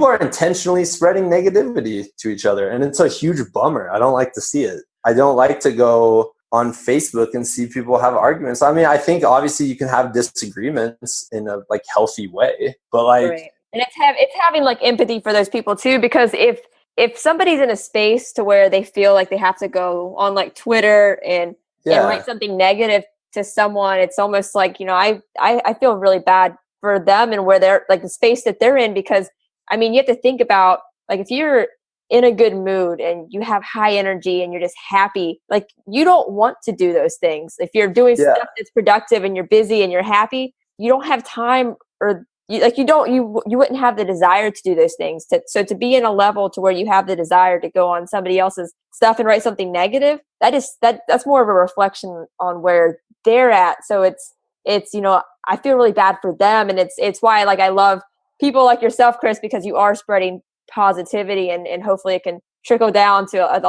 are intentionally spreading negativity to each other. And it's a huge bummer. I don't like to see it. I don't like to go on Facebook and see people have arguments. I mean, I think obviously you can have disagreements in a, like, healthy way, but, like, right. And it's having, like, empathy for those people too, because if somebody's in a space to where they feel like they have to go on, like, Twitter and write something negative to someone, it's almost like, I feel really bad for them and where they're, like, the space that they're in, because, I mean, you have to think about, like, if you're in a good mood and you have high energy and you're just happy, like, you don't want to do those things. If you're doing stuff that's productive and you're busy and you're happy, you don't have time, or you wouldn't have the desire to do those things. So to be in a level to where you have the desire to go on somebody else's stuff and write something negative, that's more of a reflection on where they're at. So it's I feel really bad for them, and it's why, like, I love people like yourself, Chris, because you are spreading positivity, and hopefully it can trickle down to a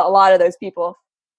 lot of those people.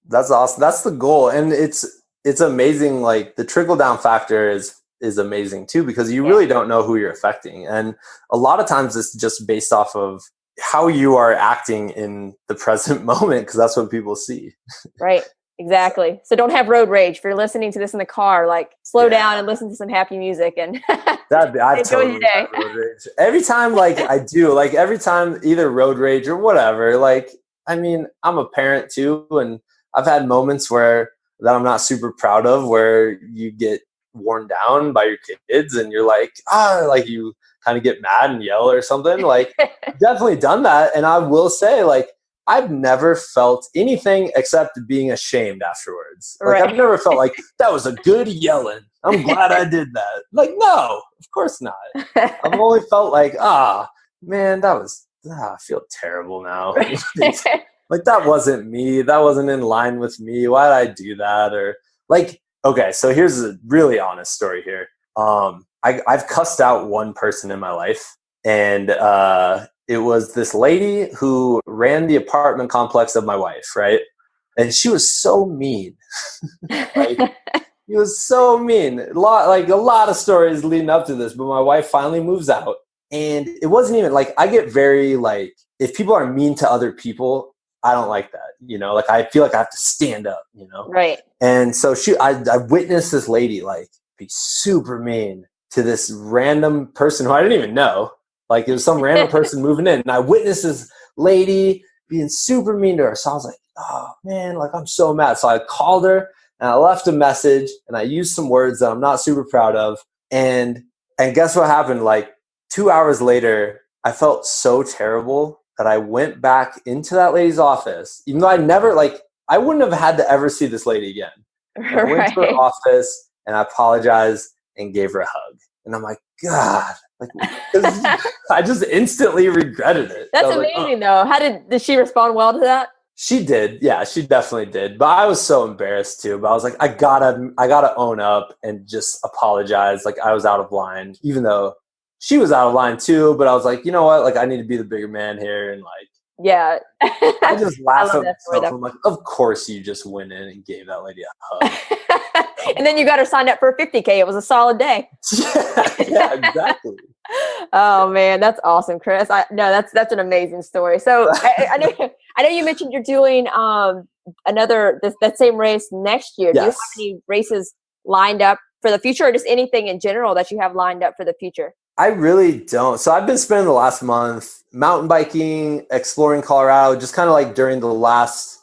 That's awesome. That's the goal. And it's amazing. Like, the trickle down factor is amazing too, because you really don't know who you're affecting. And a lot of times it's just based off of how you are acting in the present moment, because that's what people see. Right. Exactly. So don't have road rage. If you're listening to this in the car, like, slow down and listen to some happy music and I've totally had road rage. Every time, like, I do, like, every time, either road rage or whatever, like, I mean, I'm a parent too, and I've had moments that I'm not super proud of, where you get worn down by your kids and you're like, like, you kind of get mad and yell or something. Like, definitely done that. And I will say, like, I've never felt anything except being ashamed afterwards. Like, I've never felt like that was a good yelling. I'm glad I did that. Like, no, of course not. I've only felt like, man, I feel terrible now. Like, that wasn't me. That wasn't in line with me. Why did I do that? Or, like, okay, so here's a really honest story here. I've cussed out one person in my life, and it was this lady who ran the apartment complex of my wife, right? And she was so mean. Like, she was so mean. A lot of stories leading up to this, but my wife finally moves out. And it wasn't even, like, I get very, like, if people are mean to other people, I don't like that. Like I feel like I have to stand up, Right. And so I witnessed this lady like be super mean to this random person who I didn't even know. Like it was some random person moving in, and I witnessed this lady being super mean to her. So I was like, oh man, like I'm so mad. So I called her and I left a message and I used some words that I'm not super proud of. And guess what happened? Like 2 hours later, I felt so terrible that I went back into that lady's office, even though I wouldn't have had to ever see this lady again. I went to her office and I apologized and gave her a hug. And I'm like, God, like, I just instantly regretted it. That's amazing, though. How did she respond well to that? She did. Yeah, she definitely did. But I was so embarrassed too. But I was like, I gotta own up and just apologize. Like I was out of line, even though she was out of line too. But I was like, you know what? Like I need to be the bigger man here. And like, yeah. I just laughed at myself. I'm like, of course you just went in and gave that lady a hug. And then you got her signed up for a 50K. It was a solid day. Yeah, exactly. Oh man, that's awesome, Chris. That's an amazing story. So I know you mentioned you're doing that same race next year. Yes. Do you have any races lined up for the future, or just anything in general that you have lined up for the future? I really don't. So I've been spending the last month mountain biking, exploring Colorado, just kind of like during the last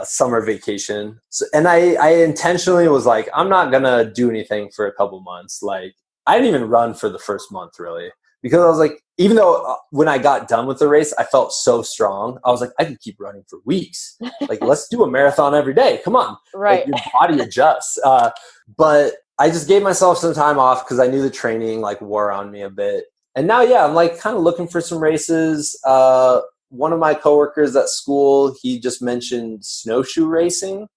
summer vacation. So, and I intentionally was like, I'm not going to do anything for a couple months. Like I didn't even run for the first month really, because I was like, even though when I got done with the race, I felt so strong. I was like, I could keep running for weeks. Like, let's do a marathon every day. Come on. Right. Like, your body adjusts. But I just gave myself some time off because I knew the training like wore on me a bit. And now, yeah, I'm like kind of looking for some races. One of my coworkers at school, he just mentioned snowshoe racing,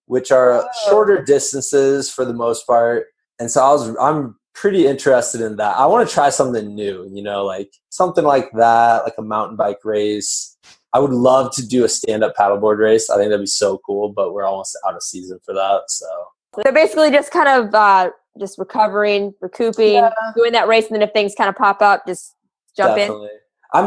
which are shorter distances for the most part. And so I'm pretty interested in that. I want to try something new, like something like that, like a mountain bike race. I would love to do a stand-up paddleboard race. I think that'd be so cool, but we're almost out of season for that. So basically just kind of just recouping, doing that race. And then if things kind of pop up, just jump in. I'm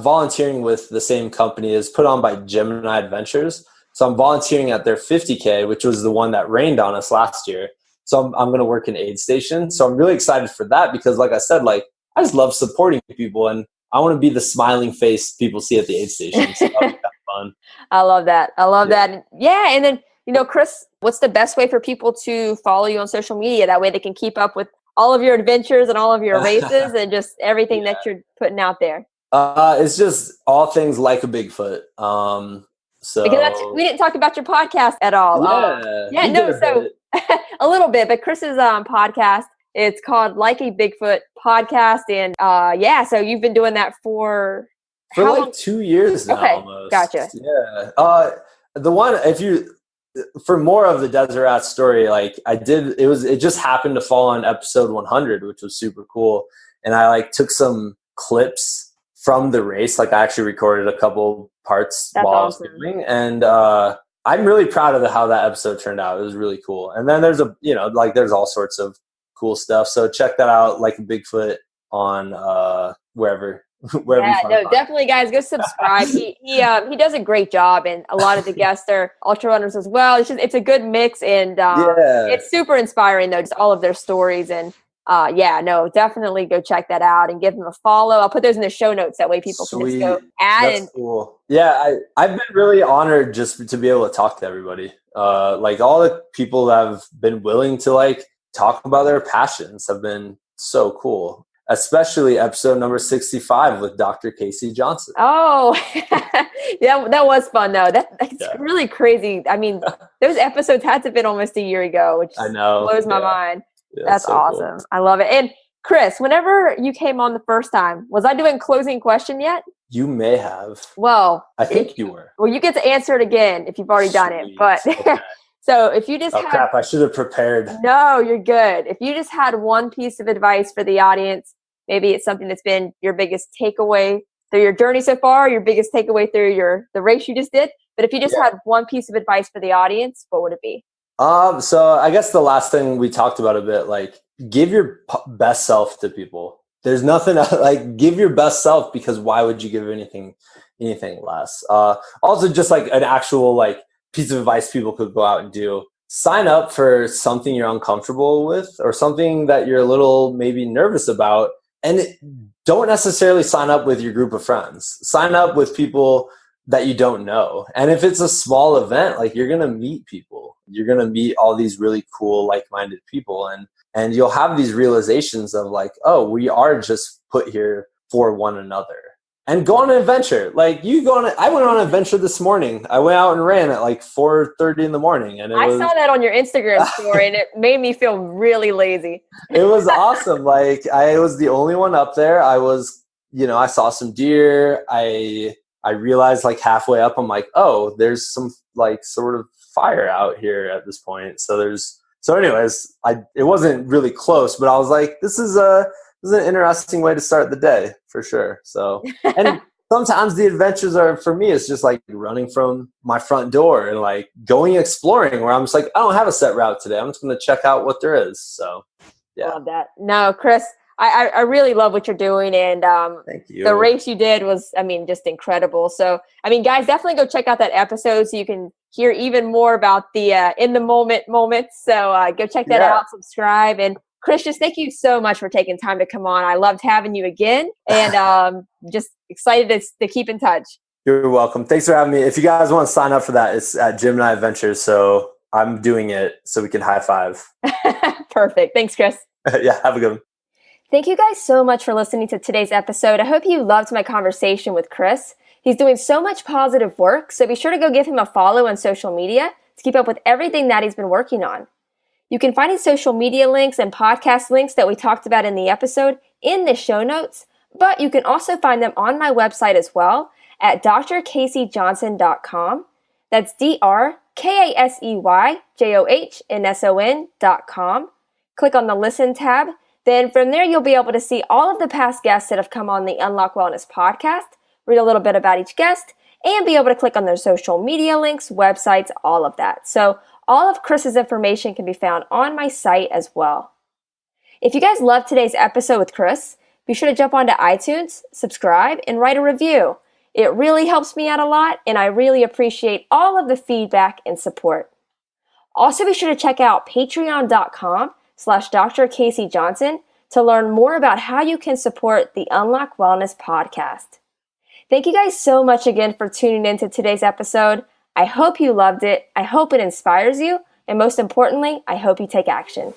volunteering with the same company as put on by Gemini Adventures. So I'm volunteering at their 50K, which was the one that rained on us last year. So I'm going to work in aid station. So I'm really excited for that because like I said, like I just love supporting people and I want to be the smiling face people see at the aid station. So that'll be fun. I love that. that. Yeah. And then, Chris, what's the best way for people to follow you on social media? That way they can keep up with all of your adventures and all of your races and just everything that you're putting out there. It's just all things like a Bigfoot. So because we didn't talk about your podcast at all. A little bit, but Chris's podcast, it's called Like a Bigfoot Podcast. And so you've been doing that for like long? 2 years now. Okay, almost. Gotcha. Yeah. The one, for more of the Desert Rat story, like it just happened to fall on episode 100, which was super cool. And I like took some clips from the race. Like I actually recorded a couple parts while I was filming. And I'm really proud of how that episode turned out. It was really cool. And then there's there's all sorts of cool stuff. So check that out, Like a Bigfoot on wherever. Definitely, guys, go subscribe. He does a great job, and a lot of the guests are ultra runners as well. It's a good mix, and it's super inspiring though, just all of their stories. And definitely go check that out and give them a follow. I'll put those in the show notes, that way people can just go add. That's cool. Yeah, I've been really honored just to be able to talk to everybody. Like all the people that have been willing to like talk about their passions have been so cool. Especially episode number 65 with Dr. Casey Johnson. Oh, yeah, that was fun though. That's really crazy. I mean, those episodes had to have been almost a year ago, which I know blows my mind. Yeah, that's so awesome. Cool. I love it. And Chris, whenever you came on the first time, was I doing closing question yet? You may have. Well, I think you were. Well, you get to answer it again if you've already done it. But okay. So if you just crap, I should have prepared. No, you're good. If you just had one piece of advice for the audience, maybe it's something that's been your biggest takeaway through your journey so far, your biggest takeaway through the race you just did. But if you just had one piece of advice for the audience, what would it be? So I guess the last thing we talked about a bit, like give your best self to people. There's nothing like give your best self, because why would you give anything, anything less. Also, just like an actual like piece of advice people could go out and do. Sign up for something you're uncomfortable with or something that you're a little maybe nervous about. And don't necessarily sign up with your group of friends. Sign up with people that you don't know. And if it's a small event, like you're going to meet people. You're going to meet all these really cool, like-minded people. And you'll have these realizations of like, oh, we are just put here for one another. And go on an adventure. Like I went on an adventure this morning. I went out and ran at like 4:30 in the morning. And I saw that on your Instagram story and it made me feel really lazy. It was awesome. Like I was the only one up there. I saw some deer. I realized like halfway up, I'm like, oh, there's some like sort of fire out here at this point. So anyways, it wasn't really close, but I was like, this is an interesting way to start the day for sure. So, and sometimes the adventures are, for me, it's just like running from my front door and like going exploring where I'm just like, I don't have a set route today. I'm just going to check out what there is. So, yeah. Love that. No, Chris, I really love what you're doing. And thank you. The race you did was, just incredible. So, guys, definitely go check out that episode so you can hear even more about the in the moment moments. So go check that out, subscribe. And Chris, just thank you so much for taking time to come on. I loved having you again, and just excited to keep in touch. You're welcome. Thanks for having me. If you guys want to sign up for that, it's at Gemini Adventures. So I'm doing it so we can high five. Perfect. Thanks, Chris. Yeah, have a good one. Thank you guys so much for listening to today's episode. I hope you loved my conversation with Chris. He's doing so much positive work, so be sure to go give him a follow on social media to keep up with everything that he's been working on. You can find his social media links and podcast links that we talked about in the episode in the show notes, but you can also find them on my website as well at drcaseyjohnson.com. That's drkaseyjohnson.com. Click on the Listen tab. Then from there, you'll be able to see all of the past guests that have come on the Unlock Wellness podcast, read a little bit about each guest, and be able to click on their social media links, websites, all of that. So all of Chris's information can be found on my site as well. If you guys loved today's episode with Chris, be sure to jump onto iTunes, subscribe, and write a review. It really helps me out a lot, and I really appreciate all of the feedback and support. Also, be sure to check out patreon.com/Dr. Casey Johnson to learn more about how you can support the Unlock Wellness podcast. Thank you guys so much again for tuning in to today's episode. I hope you loved it. I hope it inspires you. And most importantly, I hope you take action.